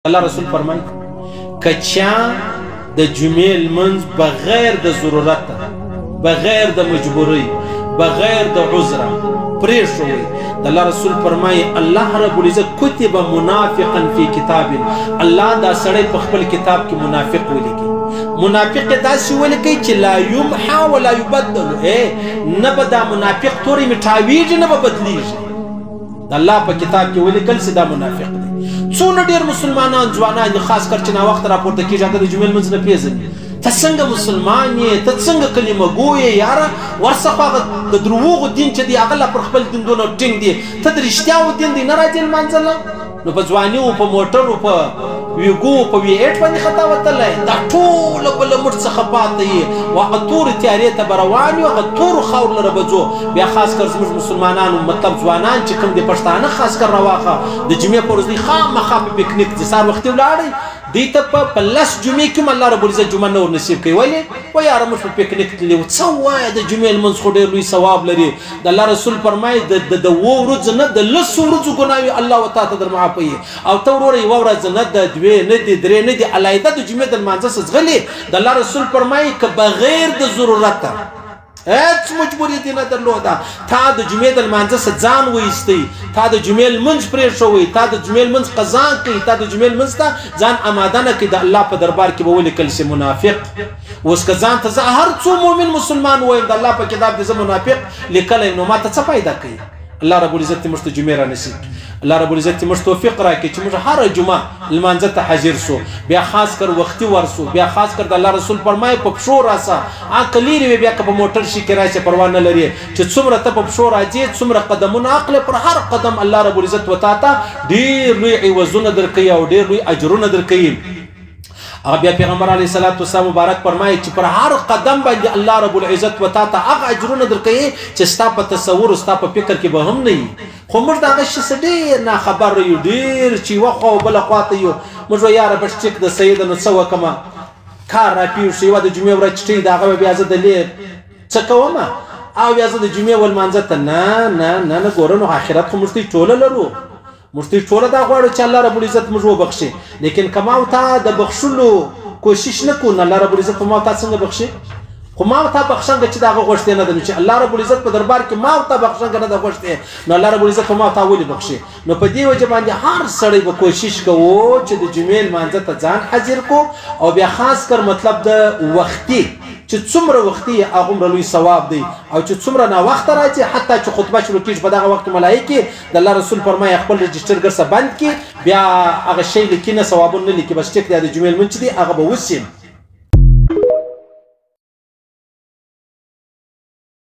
الله رسول فرمایي که چا د جمعې لمونځ بغیر د ضرورت بغیر د مجبورۍ بغیر د عذره پرېښوی د الله رسول فرمایي الله رب العزت کتب منافقا فی کتاب الله دا سړی په خپل کتاب کې منافق ولیکي منافق داسې ولیکي چې لا یمحا ولا یبدل نه به دا منافق تورې مټاویږي نه به بدلیږي د الله په کتاب کې ولیکل چې دا منافق دی څونه ډېر مسلمانان ځوانان دي خاص کر چې ناوخته راپورته کېږي هغه د جمعې لمونځ نه پېژني ته څنګه مسلمان یې ته څنګه کلمه ګو یې یاره ورڅخه هغه د دروغو دین چې دی هغه لا پر خپل دین دونه ټینګ دی ته د رښتیاو دین دی نه راځي لمانځله نو په ځواني و په موټرو په ویګو په وی ایټ باندې خطا وتلی دا ټوله بله مټ څخه پاته یې و هغه تورې تیارې ته به روان یو هغه تورو خاورو لره به ځو بیا خاص کر زموږ مسلمانانو مطلب ځوانان چې کوم دي پښتانه خاص کر راواخه د جمعې په ورځ دوی خامخا په پکنیک دي سهار وختي ولاړئ دوی ته په لس جمعې کې هم الله رب العزت جمعه نه ورنصیب کوي ولې و یاره موږ په پکنیک تللي وو څه وایه د جمعې لمونځ خو ډېر لوی ثواب لري د الله رسول فرمایي د اوو ورځو نه د لسو ورځو ګناوې الله و تا ته در معافوي او ته وروره یوه ورځ نه د دوې نه دي درې نه دي علیحده د جمعې د لمانځه څه ځغلي د الله رسول فرمایي که بغیر د ضرورته هیڅ مجبوریت نه درلوده تا د جمعې د لمانځه څخه ځان وایستی تا د جمعې لمونځ پرېښوی تا د جمعې لمونځ قضا کوي تا د جمعې لمونځ ته ځان اماده نه کوي د الله په دربار کې به ولیکل شي منافق اوس که ځان ته زه هر څو مؤمن مسلمان وایم د الله په کتاب کې زه منافق لیکلی نو ما ته څه فایده کوي الله رب العزت موږ ته جمعې رانصیب الله رب العزت موږ توفیق راکړي چې موږ هره جمعه لمانځه ته حاضر سو بیا خاص کر وختي ورسو بیا خاص کر د الله رسول فرمایي په پښو راسه هغه لیرې وي بیا که په موټر شي کې راشي پروا نه لري چې څومره ته په پښو راځې څومره قدمونه اخلې پر هر قدم الله رب العزت وتا ته ډېر لوی عوضونه درکوي او ډېر لوی اجرونه درکوي هغه بیا پیغمبر علیه الصلاة والسلام مبارک فرمایي چې پر هر قدم باندې الله رب العزت وتا ته هغه اجرونه درکوي چې ستا په تصور ستا په فکر کې به هم نه وي خو موږ د هغه شي څه ډېر ناخبره یو ډېر چې یوه خوا او بله خوا ته یو موږ وایو یاره بس ټیک د سیده نو څه وکړمه کار راپېښ شو یوه د جمعې ورځ چې د هغه به بیا زه د لیر څه کومه او بیا زه د جمعې ولمانځه ته نه نه نه نه ګوره نو آخرت خو موږ ته ټوله لرو موږ ته ټوله دا غواړو چې الله رب العزت موږ وبخښي لیکن که ما او تا د بخښلو کوشش نه کوو نو الله رب العزت په ما او تا څنګه بخښي خو ما او تا بخښنګه چې د هغه غوښتې نه ده نو چې الله رب العزت په دربار کې ما او تا بخښنګه نه ده غوښتې نو الله رب العزت په ما او تا ولې بخښي نو په دې وجه باندې هر سړی به کوشش کوو چې د جمعې لمانځه ته ځان حاضر کو او بیا خاص کر مطلب د وختي چې څومره وختي هغومره لوی ثواب دی او چې څومره ناوخته راځي حتی چې خطبه شروع کېږي په دغه وخت ملایکې د الله رسول فرمایي خپل رجسټر ګرځه بند کړي بیا هغه شی لیکي نه ثوابونه نه لیکي بس ټیک دی د جمعې لمونځ چې دی هغه به وسي